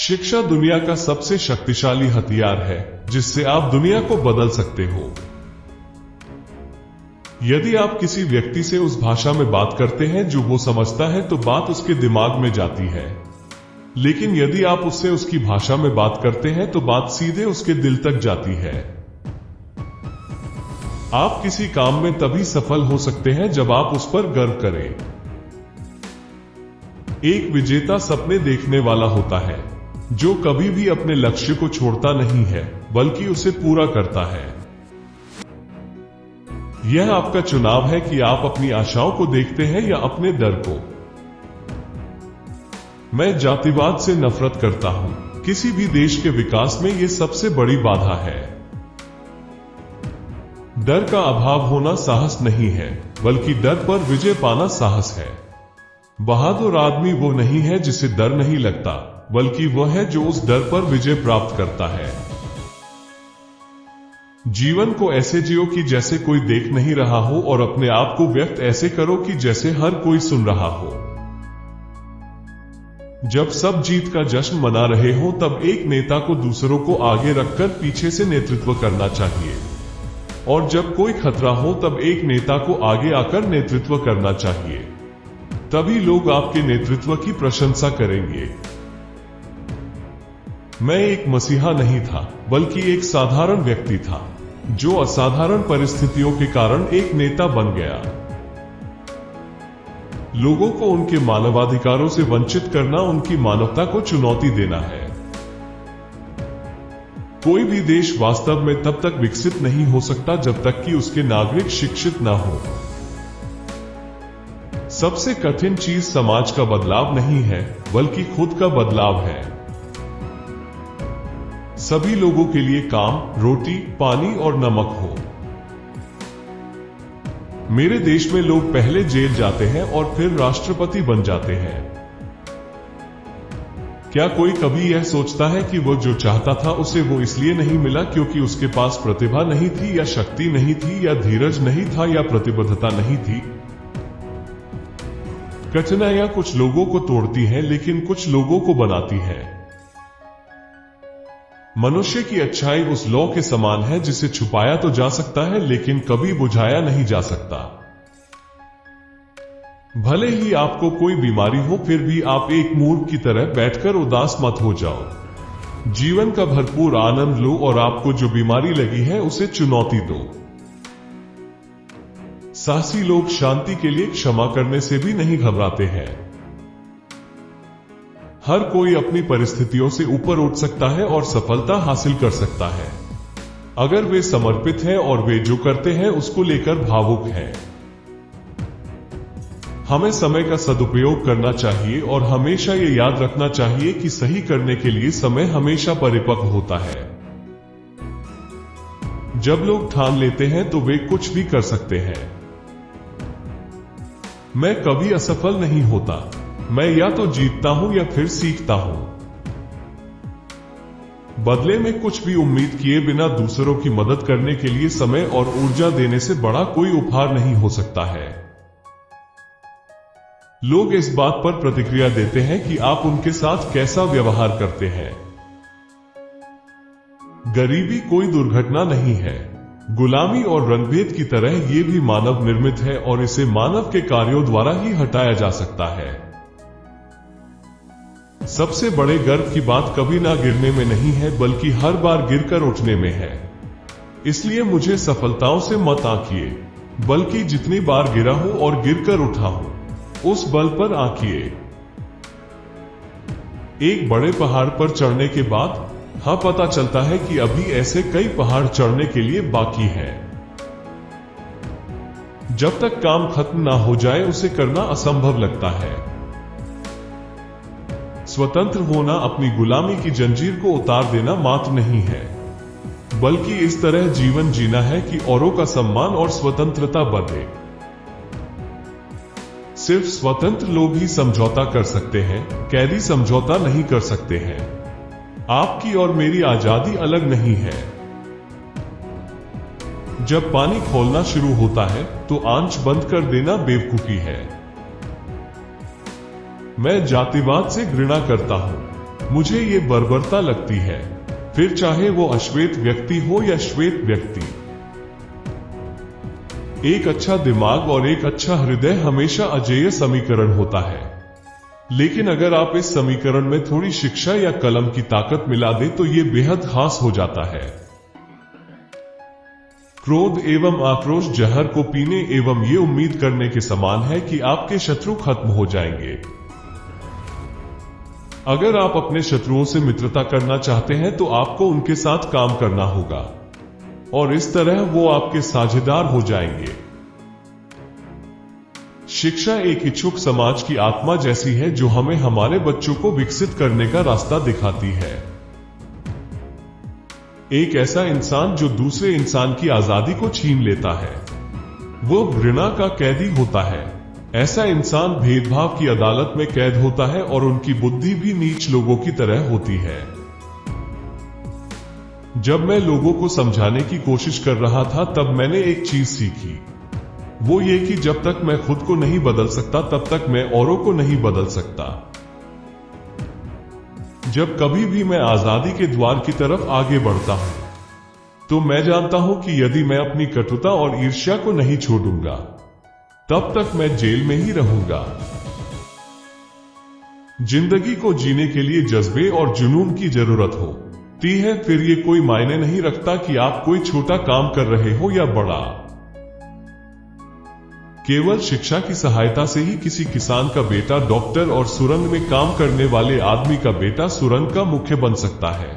शिक्षा दुनिया का सबसे शक्तिशाली हथियार है जिससे आप दुनिया को बदल सकते हो। यदि आप किसी व्यक्ति से उस भाषा में बात करते हैं जो वो समझता है तो बात उसके दिमाग में जाती है, लेकिन यदि आप उससे उसकी भाषा में बात करते हैं तो बात सीधे उसके दिल तक जाती है। आप किसी काम में तभी सफल हो सकते हैं जब आप उस पर गर्व करें। एक विजेता सपने देखने वाला होता है जो कभी भी अपने लक्ष्य को छोड़ता नहीं है बल्कि उसे पूरा करता है। यह आपका चुनाव है कि आप अपनी आशाओं को देखते हैं या अपने डर को। मैं जातिवाद से नफरत करता हूं। किसी भी देश के विकास में यह सबसे बड़ी बाधा है। डर का अभाव होना साहस नहीं है, बल्कि डर पर विजय पाना साहस है। बहादुर आदमी वो नहीं है जिसे डर नहीं लगता, बल्कि वह है जो उस डर पर विजय प्राप्त करता है। जीवन को ऐसे जियो कि जैसे कोई देख नहीं रहा हो और अपने आप को व्यक्त ऐसे करो कि जैसे हर कोई सुन रहा हो। जब सब जीत का जश्न मना रहे हो तब एक नेता को दूसरों को आगे रखकर पीछे से नेतृत्व करना चाहिए, और जब कोई खतरा हो तब एक नेता को आगे आकर नेतृत्व करना चाहिए। तभी लोग आपके नेतृत्व की प्रशंसा करेंगे। मैं एक मसीहा नहीं था, बल्कि एक साधारण व्यक्ति था जो असाधारण परिस्थितियों के कारण एक नेता बन गया। लोगों को उनके मानवाधिकारों से वंचित करना उनकी मानवता को चुनौती देना है। कोई भी देश वास्तव में तब तक विकसित नहीं हो सकता जब तक कि उसके नागरिक शिक्षित न हो। सबसे कठिन चीज समाज का बदलाव नहीं है, बल्कि खुद का बदलाव है। सभी लोगों के लिए काम, रोटी, पानी और नमक हो। मेरे देश में लोग पहले जेल जाते हैं और फिर राष्ट्रपति बन जाते हैं। क्या कोई कभी यह सोचता है कि वो जो चाहता था उसे वो इसलिए नहीं मिला क्योंकि उसके पास प्रतिभा नहीं थी, या शक्ति नहीं थी, या धीरज नहीं था, या प्रतिबद्धता नहीं थी? कठिनाइयां कुछ लोगों को तोड़ती हैं, लेकिन कुछ लोगों को बनाती है। मनुष्य की अच्छाई उस लौ के समान है जिसे छुपाया तो जा सकता है लेकिन कभी बुझाया नहीं जा सकता। भले ही आपको कोई बीमारी हो, फिर भी आप एक मूर्ख की तरह बैठकर उदास मत हो जाओ। जीवन का भरपूर आनंद लो और आपको जो बीमारी लगी है उसे चुनौती दो। साहसी लोग शांति के लिए क्षमा करने से भी नहीं घबराते हैं। हर कोई अपनी परिस्थितियों से ऊपर उठ सकता है और सफलता हासिल कर सकता है, अगर वे समर्पित हैं और वे जो करते हैं उसको लेकर भावुक हैं। हमें समय का सदुपयोग करना चाहिए और हमेशा ये याद रखना चाहिए कि सही करने के लिए समय हमेशा परिपक्व होता है। जब लोग ठान लेते हैं तो वे कुछ भी कर सकते हैं। मैं कभी असफल नहीं होता। मैं या तो जीतता हूं या फिर सीखता हूं। बदले में कुछ भी उम्मीद किए बिना दूसरों की मदद करने के लिए समय और ऊर्जा देने से बड़ा कोई उपहार नहीं हो सकता है। लोग इस बात पर प्रतिक्रिया देते हैं कि आप उनके साथ कैसा व्यवहार करते हैं। गरीबी कोई दुर्घटना नहीं है। गुलामी और रंगभेद की तरह ये भी मानव निर्मित है और इसे मानव के कार्यों द्वारा ही हटाया जा सकता है। सबसे बड़े गर्व की बात कभी ना गिरने में नहीं है, बल्कि हर बार गिरकर उठने में है। इसलिए मुझे सफलताओं से मत आंकिए, बल्कि जितनी बार गिरा हूं और गिरकर उठा हूं उस बल पर आंकिए। एक बड़े पहाड़ पर चढ़ने के बाद पता चलता है कि अभी ऐसे कई पहाड़ चढ़ने के लिए बाकी है। जब तक काम खत्म ना हो जाए उसे करना असंभव लगता है। स्वतंत्र होना अपनी गुलामी की जंजीर को उतार देना मात्र नहीं है, बल्कि इस तरह जीवन जीना है कि औरों का सम्मान और स्वतंत्रता बढ़े। सिर्फ स्वतंत्र लोग ही समझौता कर सकते हैं, कैदी समझौता नहीं कर सकते हैं। आपकी और मेरी आजादी अलग नहीं है। जब पानी खोलना शुरू होता है तो आंच बंद कर देना बेवकूफी है। मैं जातिवाद से घृणा करता हूं। मुझे ये बर्बरता लगती है, फिर चाहे वो अश्वेत व्यक्ति हो या श्वेत व्यक्ति। एक अच्छा दिमाग और एक अच्छा हृदय हमेशा अजेय समीकरण होता है, लेकिन अगर आप इस समीकरण में थोड़ी शिक्षा या कलम की ताकत मिला दें तो ये बेहद खास हो जाता है। क्रोध एवं आक्रोश जहर को पीने एवं ये उम्मीद करने के समान है कि आपके शत्रु खत्म हो जाएंगे। अगर आप अपने शत्रुओं से मित्रता करना चाहते हैं तो आपको उनके साथ काम करना होगा और इस तरह वो आपके साझेदार हो जाएंगे। शिक्षा एक इच्छुक समाज की आत्मा जैसी है जो हमें हमारे बच्चों को विकसित करने का रास्ता दिखाती है। एक ऐसा इंसान जो दूसरे इंसान की आजादी को छीन लेता है, वो घृणा का कैदी होता है। ऐसा इंसान भेदभाव की अदालत में कैद होता है और उनकी बुद्धि भी नीच लोगों की तरह होती है। जब मैं लोगों को समझाने की कोशिश कर रहा था तब मैंने एक चीज सीखी, वो ये कि जब तक मैं खुद को नहीं बदल सकता तब तक मैं औरों को नहीं बदल सकता। जब कभी भी मैं आजादी के द्वार की तरफ आगे बढ़ता हूं तो मैं जानता हूं कि यदि मैं अपनी कटुता और ईर्ष्या को नहीं छोड़ूंगा तब तक मैं जेल में ही रहूंगा। जिंदगी को जीने के लिए जज्बे और जुनून की जरूरत होती है, फिर ये कोई मायने नहीं रखता कि आप कोई छोटा काम कर रहे हो या बड़ा। केवल शिक्षा की सहायता से ही किसी किसान का बेटा डॉक्टर और सुरंग में काम करने वाले आदमी का बेटा सुरंग का मुख्य बन सकता है।